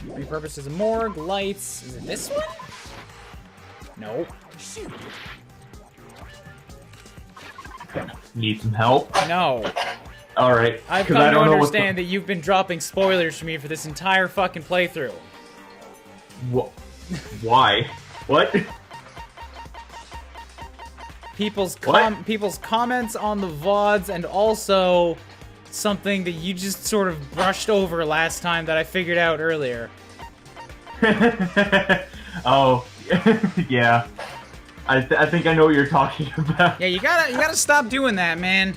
Repurposed as a morgue. Lights. Is it this one? No. Need some help? No. Alright. I've come to understand that you've been dropping spoilers for me for this entire fucking playthrough. Why? What? People's comments on the VODs, and also something that you just sort of brushed over last time that I figured out earlier. Oh, yeah. I think I know what you're talking about. Yeah, you gotta stop doing that, man.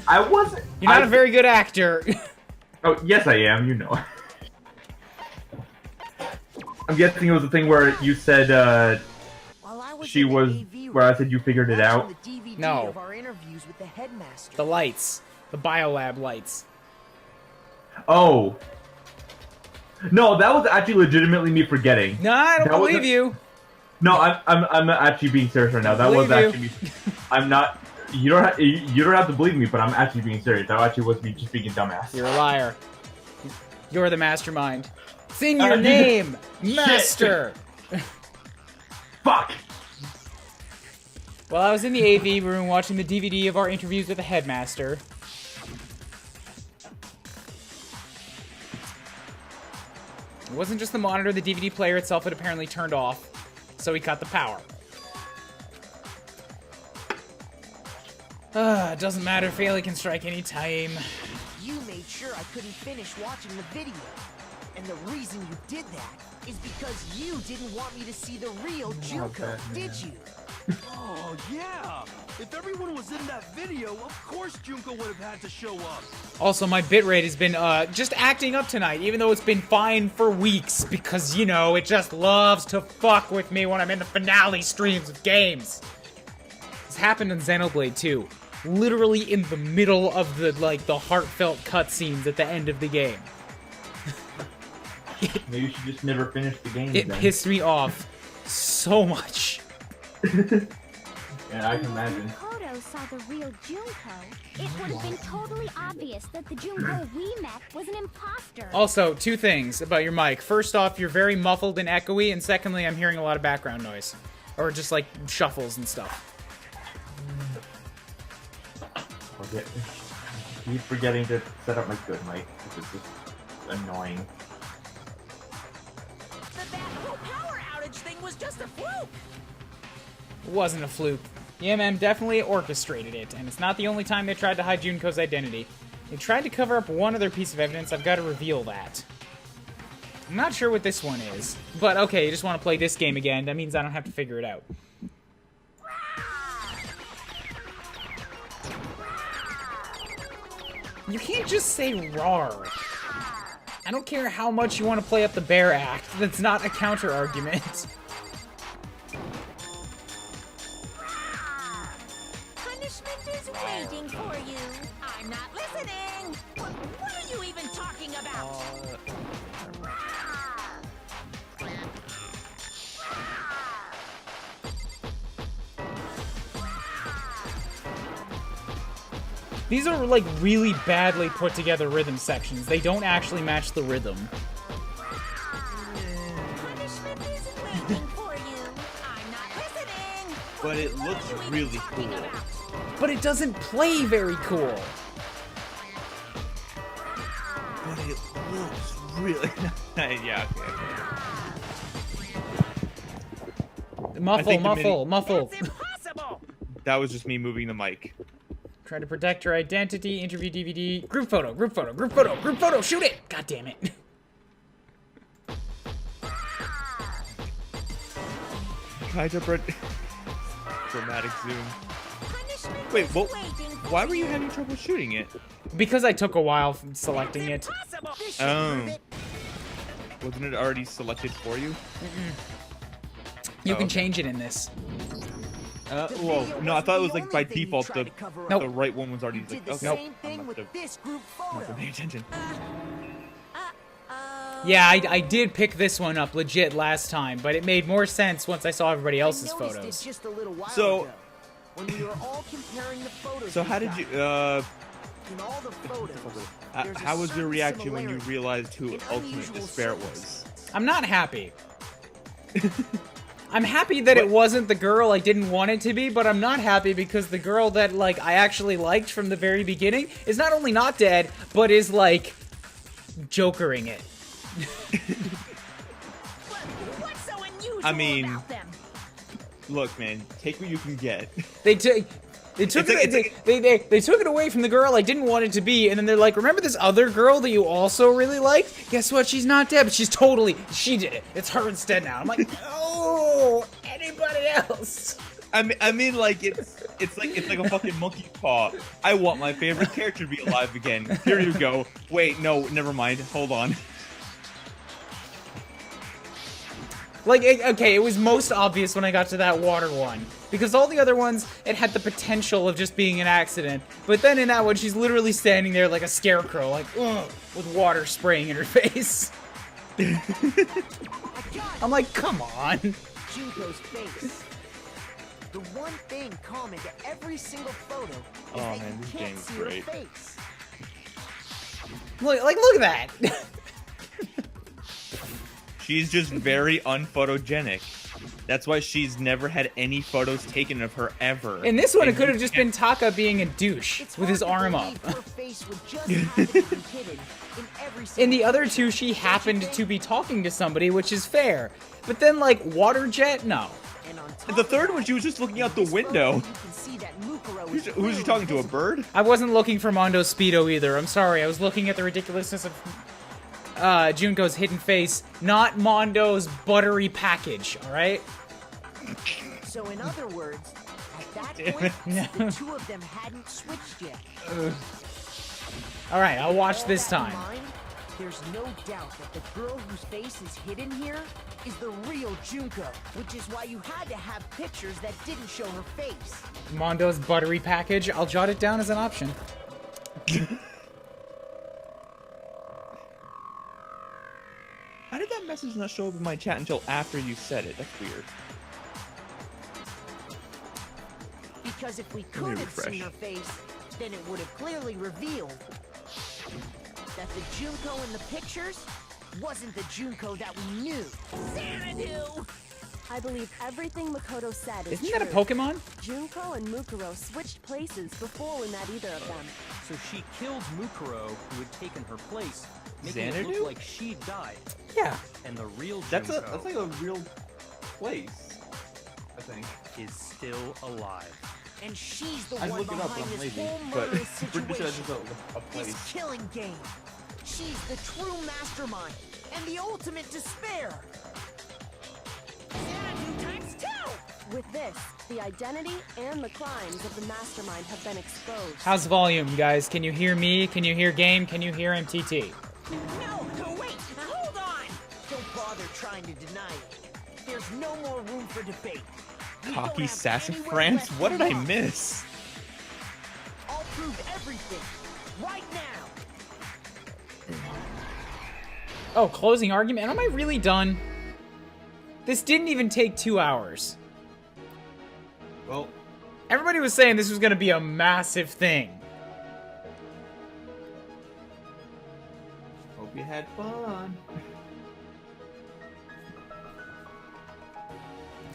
I wasn't. You're not a very good actor. Oh, yes I am, you know. I'm guessing it was the thing where you said, where I said you figured it out. No. The lights. The biolab lights. Oh. No, that was actually legitimately me forgetting. No, I don't believe you. No, I'm actually being serious right now. That was actually me. I'm not. You don't have to believe me, but I'm actually being serious. That actually was me just being a dumbass. You're a liar. You're the mastermind. It's in your name, Master. Fuck. Well, I was in the AV room watching the DVD of our interviews with the headmaster. It wasn't just the monitor, the DVD player itself had apparently turned off, so he cut the power. It doesn't matter, failure can strike any time. You made sure I couldn't finish watching the video. And the reason you did that is because you didn't want me to see the real Junko, did you? Oh, yeah! If everyone was in that video, of course Junko would have had to show up. Also, my bitrate has been, just acting up tonight, even though it's been fine for weeks, because, you know, it just loves to fuck with me when I'm in the finale streams of games. This happened in Xenoblade 2. Literally in the middle of the, like, the heartfelt cutscenes at the end of the game. Maybe you should just never finish the game. It pissed me off so much. Yeah, I can imagine. If Kodo saw the real Junko, it would have been totally obvious that the Junko we met was an imposter. Also, two things about your mic. First off, you're very muffled and echoey, and secondly, I'm hearing a lot of background noise. Or just, like, shuffles and stuff. Keep forgetting to set up my good mic, which is just annoying. That whole power outage thing was just a fluke! It wasn't a fluke. The MM definitely orchestrated it, and it's not the only time they tried to hide Junko's identity. They tried to cover up one other piece of evidence. I've got to reveal that. I'm not sure what this one is, but okay, you just want to play this game again. That means I don't have to figure it out. You can't just say "rawr." I don't care how much you want to play up the bear act. That's not a counter-argument. Punishment is waiting for you. I'm not listening. What are you even talking about? These are, like, really badly put together rhythm sections. They don't actually match the rhythm. Punishment is waiting for you. I'm not listening. But it looks really cool. But it doesn't play very cool. But it looks really yeah, okay. Muffle. That's impossible. That was just me moving the mic. Try to protect your identity, interview DVD, group photo, shoot it! God damn it. Try to dramatic zoom. Wait, what? Why were you having trouble shooting it? Because I took a while from selecting it. Oh. Wasn't it already selected for you? You can change it in this. Well, no, I thought it was like by default the right one was already like, okay. Same thing with this group photo. Pay attention. Yeah, I did pick this one up legit last time, but it made more sense once I saw everybody else's photos. Just a little while So, ago, when we were all comparing the photos so how did you? in all the photos, How was your reaction when you realized who Ultimate Despair was? I'm not happy. I'm happy that it wasn't the girl I didn't want it to be, but I'm not happy because the girl that, like, I actually liked from the very beginning is not only not dead, but is, like, jokering it. What's so unusual I mean, about them? look, man, take what you can get. They took it away from the girl I didn't want it to be, and then they're like, remember this other girl that you also really liked? Guess what? She's not dead, but she did it. It's her instead now. I'm like, no, anybody else. I mean, like it's like a fucking monkey paw. I want my favorite character to be alive again. Here you go. Wait, no, never mind. Hold on. Like, okay, it was most obvious when I got to that water one. Because all the other ones, it had the potential of just being an accident. But then in that one, she's literally standing there like a scarecrow, like, ugh, with water spraying in her face. I'm like, come on. Junko's face. The one thing common to every single photo is Oh, that man, you this can't game's see great. her face. Look at that. She's just very unphotogenic. That's why she's never had any photos taken of her ever. In this one, it And could you have just can't- been Taka being a douche It's with his hard to arm up. believe her face would just happen to be hidden in every In single the other picture. two, she Don't you happened think? to be talking to somebody, which is fair. But then, like, water jet? No. And on top And the of third that, one, she was just looking out the in this photo, window. you can see that Mukuro is Who's she clearly talking to? A visible. bird? I wasn't looking for Mondo's Speedo either. I'm sorry. I was looking at the ridiculousness of Junko's hidden face, not Mondo's buttery package, alright? So in other words, at that Damn point, it. the two of them hadn't switched yet. Alright, I'll watch All this that in time. mind, there's no doubt that the girl whose face is hidden here is the real Junko, which is why you had to have pictures that didn't show her face. Mondo's buttery package, I'll jot it down as an option. How did that message not show up in my chat until after you said it? That's weird. Because if we me could have refresh. seen her face, then it would have clearly revealed that the Junko in the pictures wasn't the Junko that we knew. Xanadu! I believe everything Makoto said is Isn't that a true. Pokemon? Junko and Mukuro switched places before we met either of them. So she killed Mukuro, who had taken her place, making it Xanadu? look like she died. Yeah. And the real That's Junko like a real place, I think. is still alive. And she's the I'd one look it up, behind but I'm this lazy. whole But murderous pretty sure that's situation. just a place. This killing game. She's the true mastermind and the ultimate despair. Xanadu times 2! With this, the identity and the crimes of the mastermind have been exposed. How's the volume, guys? Can you hear me? Can you hear Game? Can you hear MTT? No, wait, hold on! Don't bother trying to deny it. There's no more room for debate. You don't Cocky have sassafras? anywhere left What to did I run. miss? I'll prove everything right now. Oh, closing argument? Am I really done? This didn't even take 2 hours. Well, Everybody was saying this was gonna be a massive thing. hope you had fun.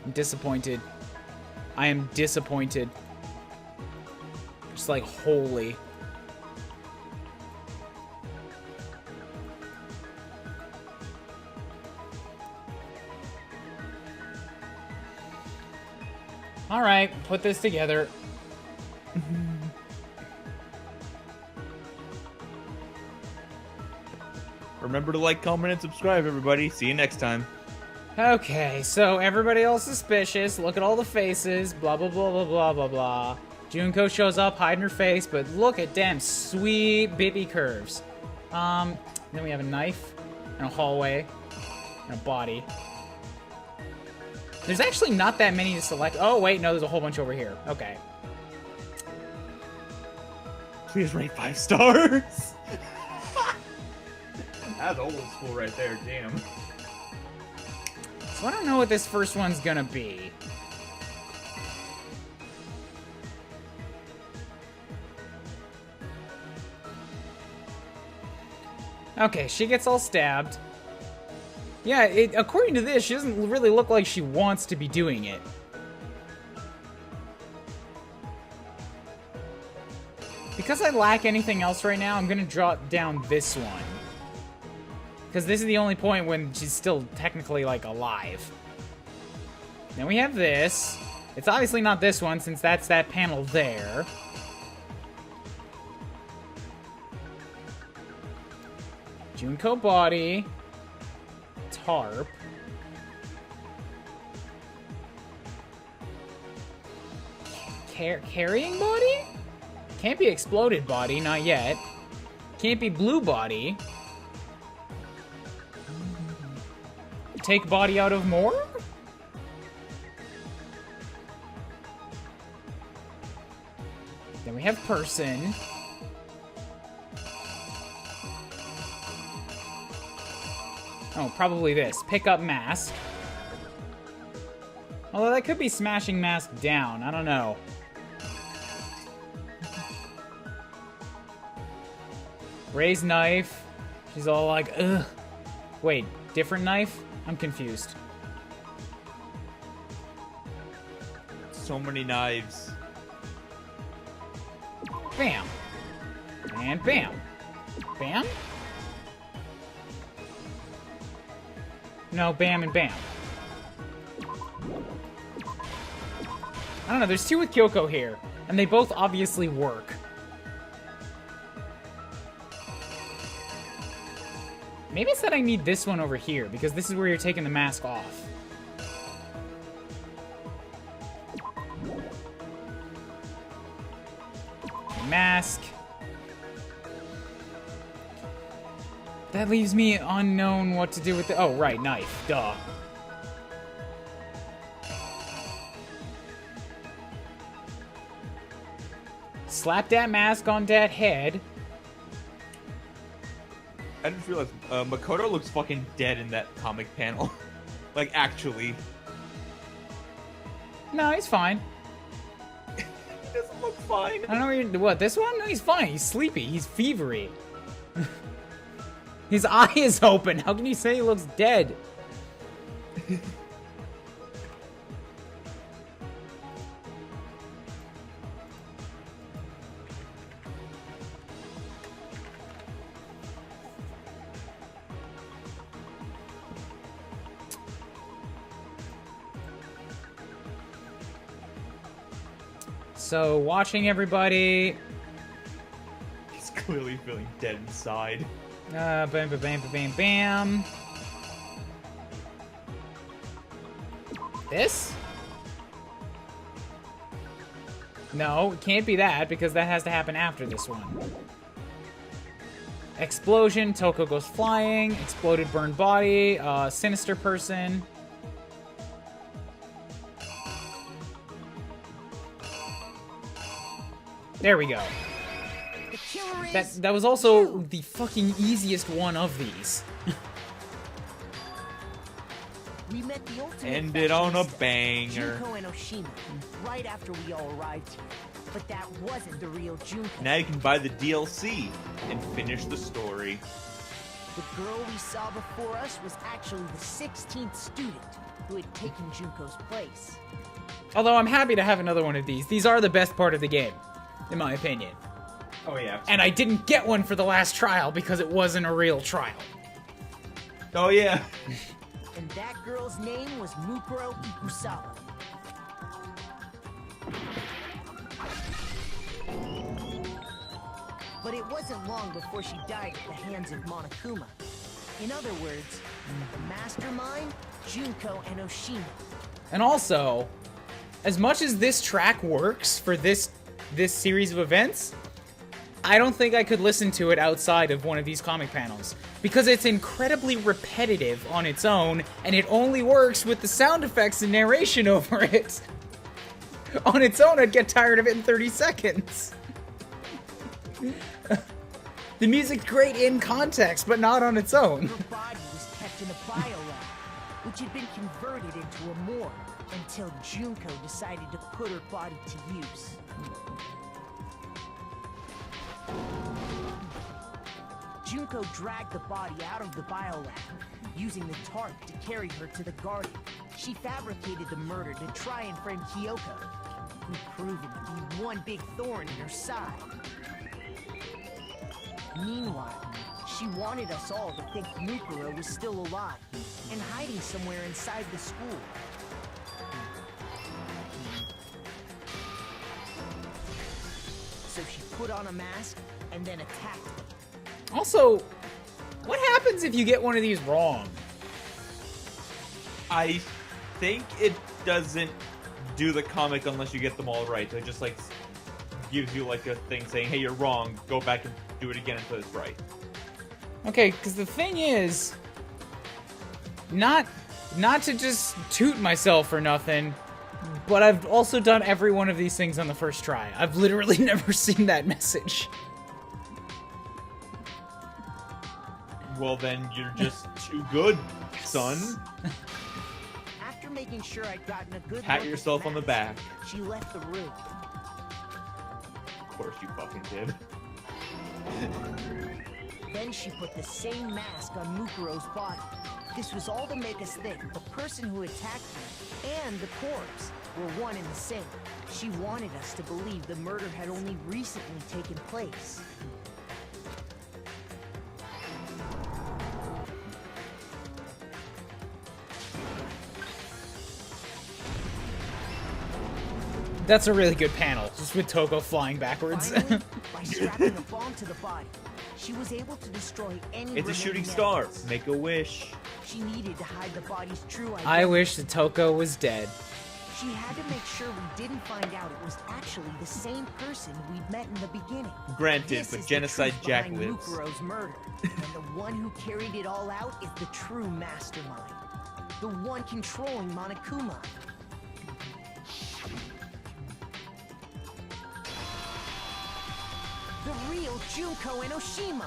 I'm disappointed. I am disappointed. Just like, holy. Alright, put this together. Remember to like, comment, and subscribe, everybody. See you next time. Okay, so everybody else is suspicious. Look at all the faces. Blah, blah, blah, blah, blah, blah, blah. Junko shows up, hiding her face, but look at them sweet baby curves. Then we have a knife, and a hallway, and a body. There's actually not that many to select. Oh, wait, no, there's a whole bunch over here. Okay. Please rate 5 stars. That's old school right there, damn. So I don't know what this first one's gonna be. Okay, she gets all stabbed. Yeah, according to this, she doesn't really look like she wants to be doing it. Because I lack anything else right now, I'm gonna drop down this one. Because this is the only point when she's still technically, like, alive. Then we have this. It's obviously not this one, since that's that panel there. Junko body. Tarp. Carrying body? Can't be exploded body, not yet. Can't be blue body. Take body out of morgue? Then we have person. Oh, probably this. Pick up mask. Although that could be smashing mask down. I don't know. Raise knife. She's all like, ugh. Wait, different knife? I'm confused. So many knives. Bam. And bam. Bam? No, bam and bam. I don't know, there's two with Kyoko here, and they both obviously work. Maybe it's that I need this one over here, because this is where you're taking the mask off. Mask. That leaves me unknown what to do with the... Oh, right, knife. Duh. Slap that mask on that head. I didn't realize Makoto looks fucking dead in that comic panel. Like, actually. No, he's fine. He doesn't look fine. I don't know where you're... What, this one? No, he's fine. He's sleepy. He's fevery. His eye is open. How can you say he looks dead? So, watching everybody. He's clearly feeling dead inside. Bam, bam, bam, bam, bam. This? No, it can't be that, because that has to happen after this one. Explosion, Toko goes flying, exploded burned body, sinister person. There we go. The killer is That was also the fucking easiest one of these. We met the ultimate Ended on a fashionista, banger. Junko and Oshima, right after we all arrived here. But that wasn't the real Junko. Now you can buy the DLC and finish the story. The girl we saw before us was actually the 16th student who had taken Junko's place. Although I'm happy to have another one of these. These are the best part of the game, in my opinion. Oh yeah. And I didn't get one for the last trial because it wasn't a real trial. Oh yeah. And that girl's name was Mukuro Ikusawa. But it wasn't long before she died at the hands of Monokuma. In other words, the mastermind, Junko, and Oshima. And also, as much as this track works for this series of events, I don't think I could listen to it outside of one of these comic panels. Because it's incredibly repetitive on its own, and it only works with the sound effects and narration over it. On its own, I'd get tired of it in 30 seconds. The music's great in context, but not on its own. Her body was kept in a biolab, which had been converted into a morgue until Junko decided to put her body to use. Junko dragged the body out of the biolab, using the tarp to carry her to the garden. She fabricated the murder to try and friend Kyoko, who proven to be one big thorn in her side. Meanwhile, she wanted us all to think Mukuro was still alive and hiding somewhere inside the school. So she put on a mask and then attacked them. Also, what happens if you get one of these wrong? I think it doesn't do the comic unless you get them all right. So it just like gives you like a thing saying, "Hey, you're wrong. Go back and do it again until it's right." Okay, because the thing is, not to just toot myself or nothing, but I've also done every one of these things on the first try. I've literally never seen that message. Well, then you're just too good, son. After making sure I'd gotten a good Pat look at yourself on the mask, back. she left the room. Of course you fucking did. Then she put the same mask on Mukuro's body. This was all to make us think the person who attacked her and the corpse were one and the same. She wanted us to believe the murder had only recently taken place. That's a really good panel, just with Toko flying backwards. Finally, by strapping a bomb to the body, she was able to destroy any It's a remaining shooting star. evidence. Make a wish. She needed to hide the body's true identity. I wish that Toko was dead. She had to make sure we didn't find out it was actually the same person we'd met in the beginning. Granted, This but is the Genocide truth Jack behind lives. Mukuro's murder, and the one who carried it all out is the true mastermind, the one controlling Monokuma. The real Junko Enoshima.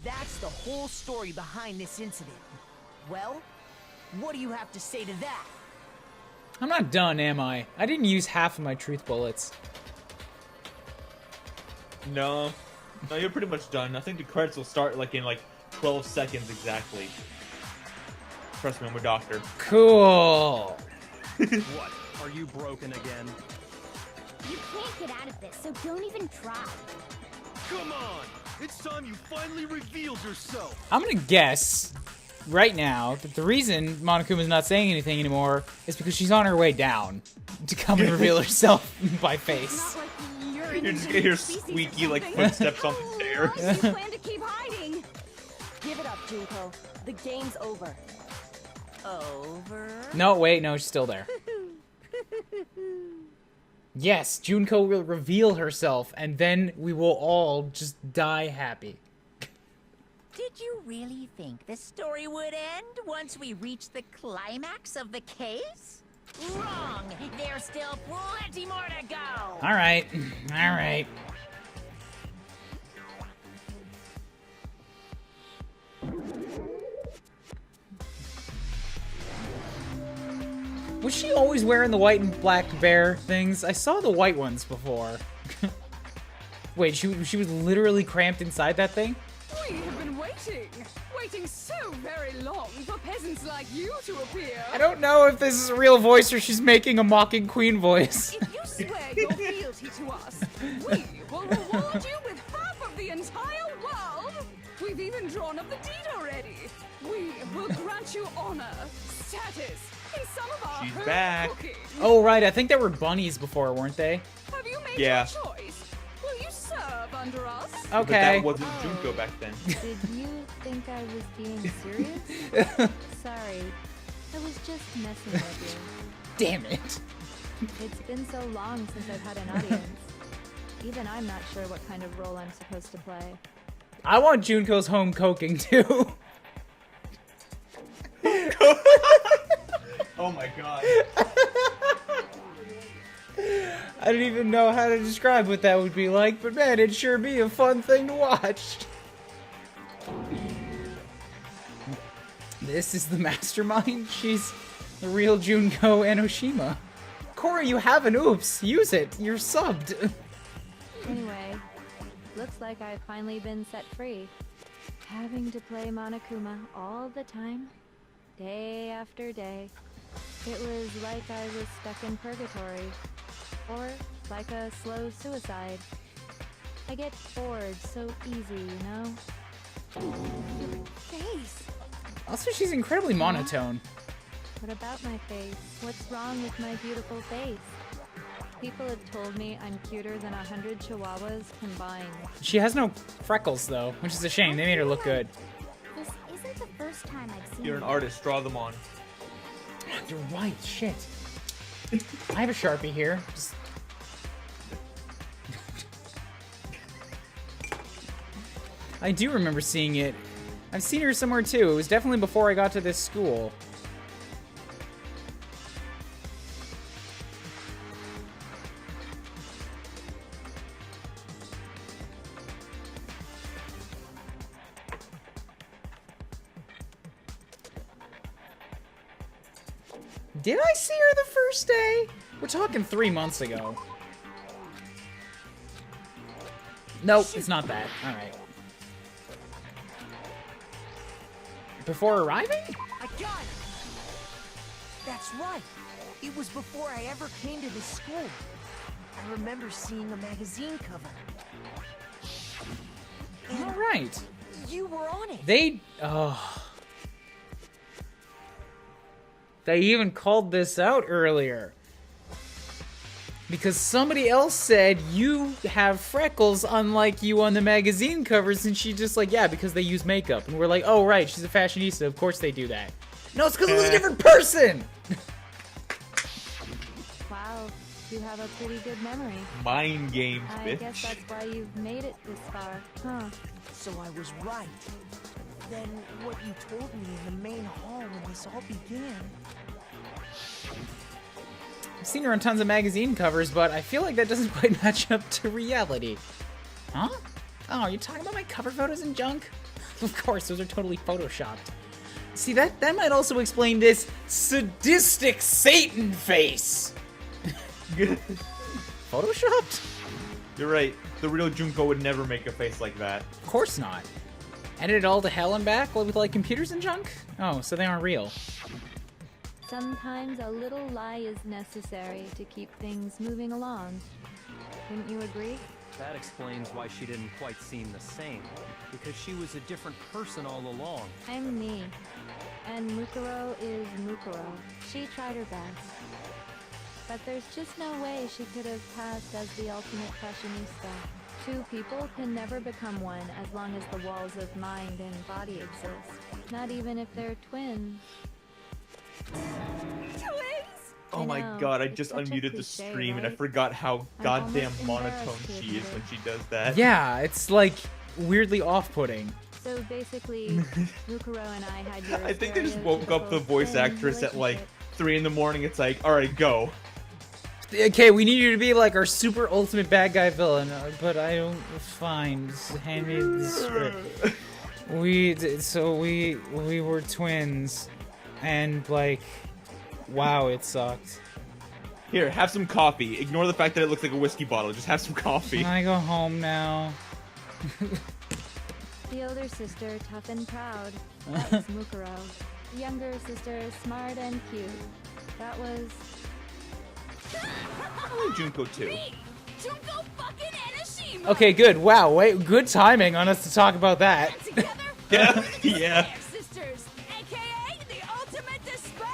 That's the whole story behind this incident. Well, what do you have to say to that? I'm not done, am I? I didn't use half of my truth bullets. No, you're pretty much done. I think the credits will start like in like 12 seconds exactly. Trust me, I'm a doctor. Cool. What? Are you broken again? You can't get out of this, so don't even try. Come on! It's time you finally revealed yourself! I'm gonna guess right now that the reason Monokuma's not saying anything anymore is because she's on her way down to come and reveal herself by face. Not like you're You're just gonna hear squeaky like footsteps on the stairs. Why do you plan to keep hiding? Give it up, Junko. The game's over. Over? No, wait, no, she's still there. Yes, Junko will reveal herself, and then we will all just die happy. Did you really think the story would end once we reached the climax of the case? Wrong! There's still plenty more to go! Alright, alright. Was she always wearing the white and black bear things? I saw the white ones before. Wait, she was literally cramped inside that thing? We have been waiting so very long for peasants like you to appear. I don't know if this is a real voice or she's making a mocking queen voice. If you swear your fealty to us, we will reward you with half of the entire world. We've even drawn up the deed already. We will grant you honor, status, in some of our She's home back. cooking. Oh, right, I think there were bunnies before, weren't they? Have you made Yeah. your choice? Will you serve under us? But Okay. that wasn't Junko back then. Did you think I was being serious? Sorry, I was just messing with Damn it. you. It's been so long since I've had an audience. Even I'm not sure what kind of role I'm supposed to play. I want Junko's home cooking too. Oh my god. I don't even know how to describe what that would be like, but man, it'd sure be a fun thing to watch. This is the mastermind? She's the real Junko Enoshima. Korra, you have an oops. Use it. You're subbed. Anyway, looks like I've finally been set free. Having to play Monokuma all the time, day after day. It was like I was stuck in purgatory. Or like a slow suicide. I get bored so easy, you know? Your face! Also, she's incredibly monotone. What about my face? What's wrong with my beautiful face? People have told me I'm cuter than 100 chihuahuas combined. She has no freckles, though, which is a shame. They made her look good. This isn't the first time I've seen You're an you. artist. Draw them on. You're right, shit. I have a Sharpie here. Just... I do remember seeing it. I've seen her somewhere too. It was definitely before I got to this school. Did I see her the first day? We're talking 3 months ago. Nope, it's not that. Alright. Before arriving? I got it! That's right. It was before I ever came to this school. I remember seeing a magazine cover. And Alright. you were on it. They... Oh. They even called this out earlier. Because somebody else said, you have freckles unlike you on the magazine covers, and she just like, yeah, because they use makeup. And we're like, oh, right, she's a fashionista, of course they do that. No, it's because it was a different person! Wow, you have a pretty good memory. Mind games, I bitch. guess that's why you've made it this far, huh? So I was right. Then what you told me in the main hall when this all began. I've seen her on tons of magazine covers, but I feel like that doesn't quite match up to reality. Huh? Oh, you're talking about my cover photos and junk? Of course, those are totally photoshopped. See, that might also explain this sadistic Satan face. Photoshopped? You're right. The real Junko would never make a face like that. Of course not. Edit it all to hell and back with like computers and junk? Oh, so they aren't real. Sometimes a little lie is necessary to keep things moving along. Wouldn't you agree? That explains why she didn't quite seem the same, because she was a different person all along. I'm me. And Mukuro is Mukuro. She tried her best. But there's just no way she could have passed as the ultimate fashionista. Two people can never become one as long as the walls of mind and body exist. Not even if they're twins. Twins? Oh my know, god, I it's just such a unmuted the cliché, stream and I right? forgot how I'm goddamn almost monotone embarrassed to she admit is it. when she does that. Yeah, it's like weirdly off-putting. So basically, Mukuro and I had your I think they just woke up the voice stereotypical actress at like relationship. 3 in the morning. It's like, alright, go. Okay, we need you to be like our super ultimate bad guy villain, but I don't. Fine, just hand me the script. We were twins, and like, wow, it sucked. Here, have some coffee. Ignore the fact that it looks like a whiskey bottle. Just have some coffee. Can I go home now? The older sister, tough and proud. That was Mukuro. The younger sister, smart and cute. That was... I like Junko too. Me! Junko fucking Enoshima! Okay, good. Wow, wait, good timing on us to talk about that. Together, Yeah, we're the yeah. Despair Sisters, aka the ultimate despair!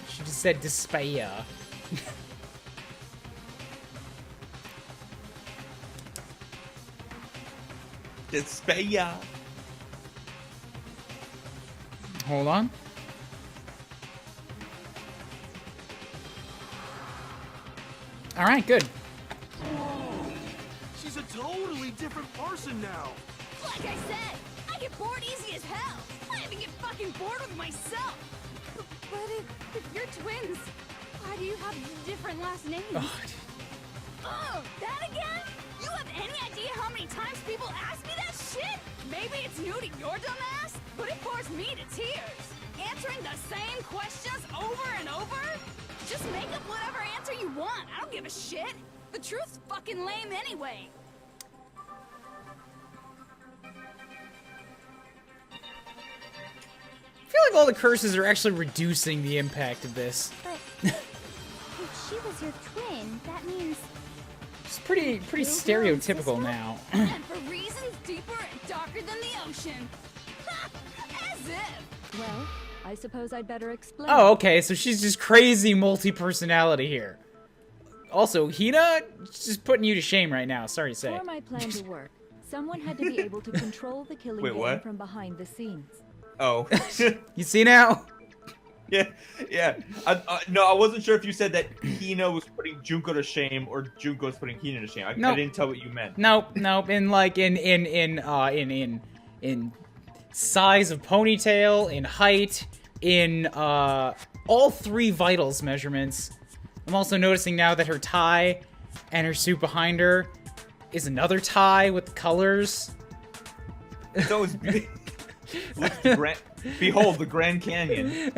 She just said despair. Despair. Hold on. All right, good. Whoa! She's a totally different person now. Like I said, I get bored easy as hell. I even get fucking bored with myself. But if you're twins, why do you have different last names? Oh, that again? You have any idea how many times people ask me that shit? Maybe it's new to your dumb ass, but it bores me to tears. Answering the same questions over and over? Just make up whatever answer you want. I don't give a shit. The truth's fucking lame anyway. like all the curses are actually reducing the impact of this. But if she was your twin, that means... It's pretty stereotypical now. And for reasons deeper and darker than the ocean. As if. Well, I suppose I'd better explain. Oh, okay, so she's just crazy multi-personality here. Also, Hina, just putting you to shame right now, sorry to say. For my plan to work, someone had to be able to control the killing Wait, game what? from behind the scenes. Oh. You see now? Yeah. No, I wasn't sure if you said that Hina was putting Junko to shame or Junko was putting Hina to shame. I didn't tell what you meant. Nope. In like in size of ponytail, in height, in all 3 vitals measurements. I'm also noticing now that her tie and her suit behind her is another tie with the colors. So it's behold the Grand Canyon.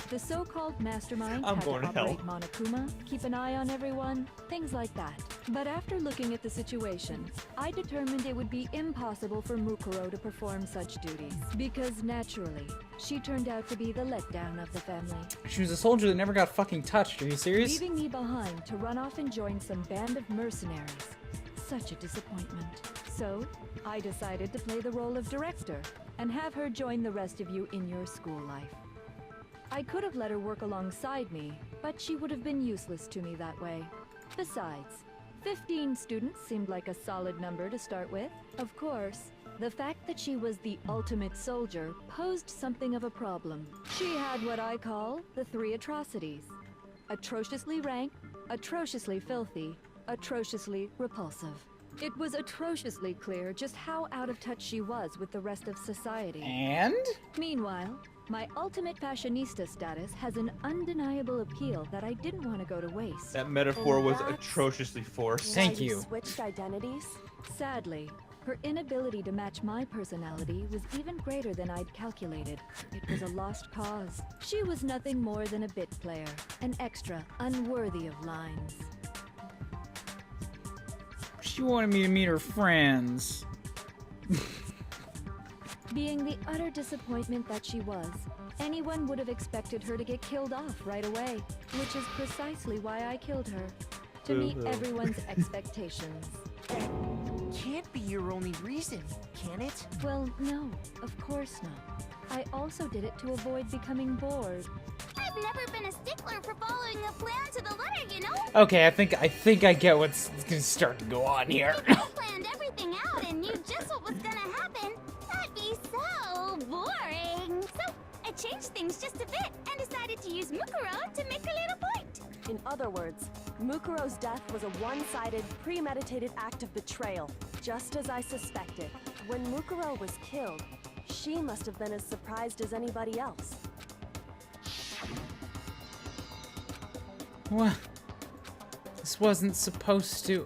The so-called mastermind I'm had going to to hell. operate Monokuma, keep an eye on everyone, things like that. But after looking at the situation, I determined it would be impossible for Mukuro to perform such duties. Because naturally, she turned out to be the letdown of the family. She was a soldier that never got fucking touched. Are you serious? Leaving me behind to run off and join some band of mercenaries. Such a disappointment. So, I decided to play the role of director and have her join the rest of you in your school life. I could have let her work alongside me, but she would have been useless to me that way. Besides, 15 students seemed like a solid number to start with. Of course, the fact that she was the ultimate soldier posed something of a problem. She had what I call the 3 atrocities. Atrociously rank, atrociously filthy, atrociously repulsive. It was atrociously clear just how out of touch she was with the rest of society. And? Meanwhile, my ultimate fashionista status has an undeniable appeal that I didn't want to go to waste. That metaphor was atrociously forced. Thank you. Switched identities? Sadly, her inability to match my personality was even greater than I'd calculated. It was a lost cause. She was nothing more than a bit player, an extra unworthy of lines. She wanted me to meet her friends. Being the utter disappointment that she was, anyone would have expected her to get killed off right away, which is precisely why I killed her, to meet everyone's expectations. Can't be your only reason, can it? Well, no, of course not. I also did it to avoid becoming bored. I've never been a stickler for following a plan to the letter, you know? Okay, I think I get what's gonna start to go on here. If I planned everything out and knew just what was gonna happen, that'd be so boring. So I changed things just a bit and decided to use Mukuro to make a little point. In other words, Mukuro's death was a one-sided, premeditated act of betrayal, just as I suspected. When Mukuro was killed, she must have been as surprised as anybody else. What? This wasn't supposed to...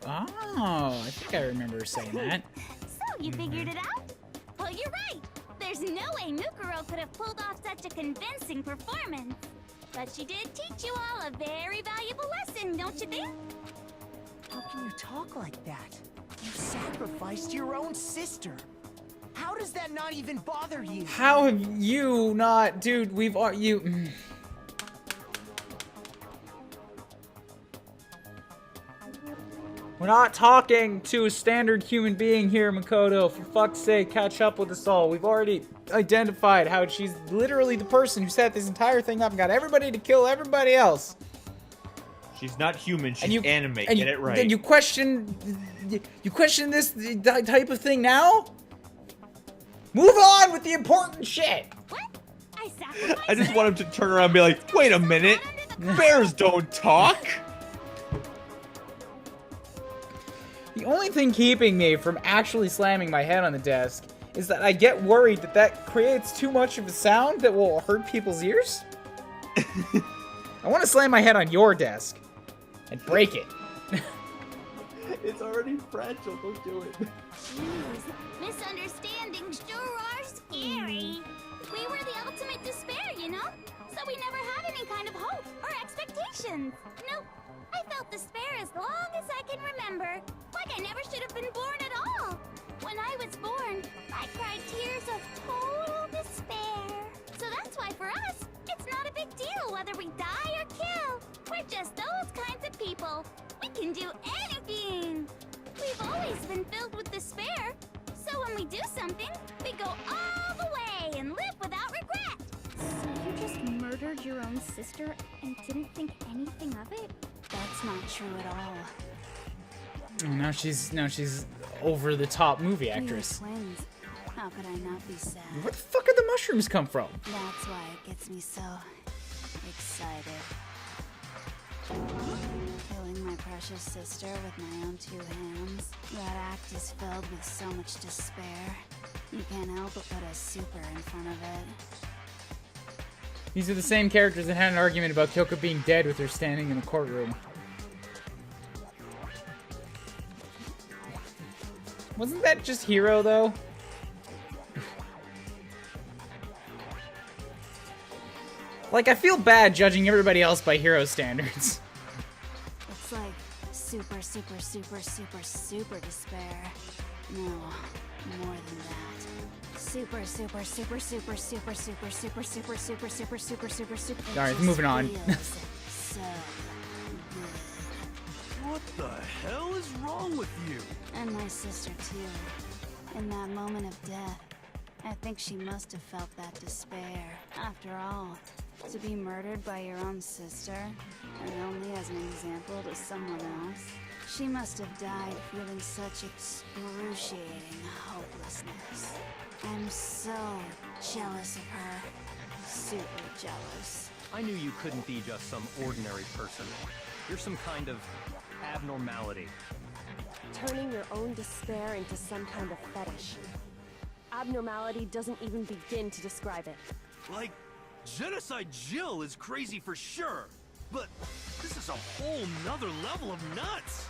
Oh, I think I remember her saying that. So you figured it out? Well, you're right. There's no way Mukuro could have pulled off such a convincing performance. But she did teach you all a very valuable lesson, don't you think? How can you talk like that? You sacrificed your own sister. How does that not even bother you? How have you not... Dude, we've... You... We're not talking to a standard human being here, Makoto. For fuck's sake, catch up with us all. We've already identified how she's literally the person who set this entire thing up and got everybody to kill everybody else. She's not human, she's anime. Get it right. Then you question this type of thing now? Move on with the important shit. What? I sacrificed I just want him to turn around and be like, wait a minute. Bears don't talk. The only thing keeping me from actually slamming my head on the desk is that I get worried that that creates too much of a sound that will hurt people's ears. I want to slam my head on your desk and break it. It's already fragile, don't do it. Jeez, misunderstandings sure are scary. We were the ultimate despair, you know? So we never had any kind of hope or expectations. Nope. I felt despair as long as I can remember. Like I never should have been born at all. When I was born, I cried tears of total despair. So that's why for us, it's not a big deal whether we die or kill. We're just those kinds of people. We can do anything. We've always been filled with despair. So when we do something, we go all the way and live without regret. So you just murdered your own sister and didn't think anything of it? That's not true at all. Now she's over the top movie actress. We were twins. How could I not be sad? Where the fuck did the mushrooms come from? That's why it gets me so excited. Killing my precious sister with my own 2 hands. That act is filled with so much despair. You can't help but put a super in front of it. These are the same characters that had an argument about Kyoko being dead with her standing in the courtroom. Wasn't that just Hero, though? Like, I feel bad judging everybody else by Hero standards. It's like super, super, super, super, super despair. No, more than that. Super, super, super, super, super, super, super, super, super, super, super, super, super. Alright, moving on. So good. What the hell is wrong with you? And my sister too. In that moment of death, I think she must have felt that despair. After all, to be murdered by your own sister, and only as an example to someone else, she must have died feeling such excruciating hopelessness. I'm so jealous of her. Super jealous. I knew you couldn't be just some ordinary person. You're some kind of abnormality. Turning your own despair into some kind of fetish. Abnormality doesn't even begin to describe it. Like, Genocide Jill is crazy for sure, but this is a whole nother level of nuts!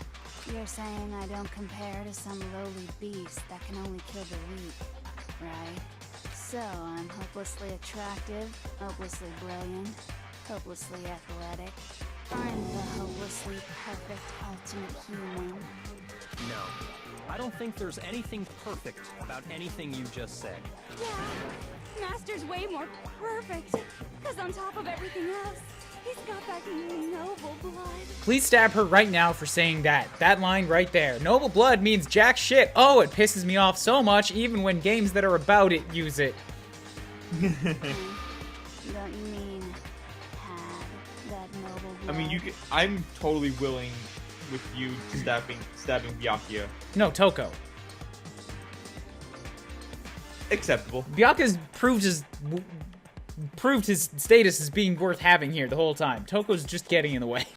You're saying I don't compare to some lowly beast that can only kill the weak, right? So I'm hopelessly attractive, hopelessly brilliant, hopelessly athletic. I'm the hopelessly perfect ultimate human. No, I don't think there's anything perfect about anything you just said. Yeah, Master's way more perfect. Because on top of everything else, he's got that noble blood. Please stab her right now for saying that. That line right there. Noble blood means jack shit. Oh, it pisses me off so much even when games that are about it use it. Don't you mean had that noble blood? I mean, you can, I'm totally willing with you stabbing Byakuya. No, Toko. Acceptable. Byakuya's proved his status as being worth having here the whole time. Toko's just getting in the way.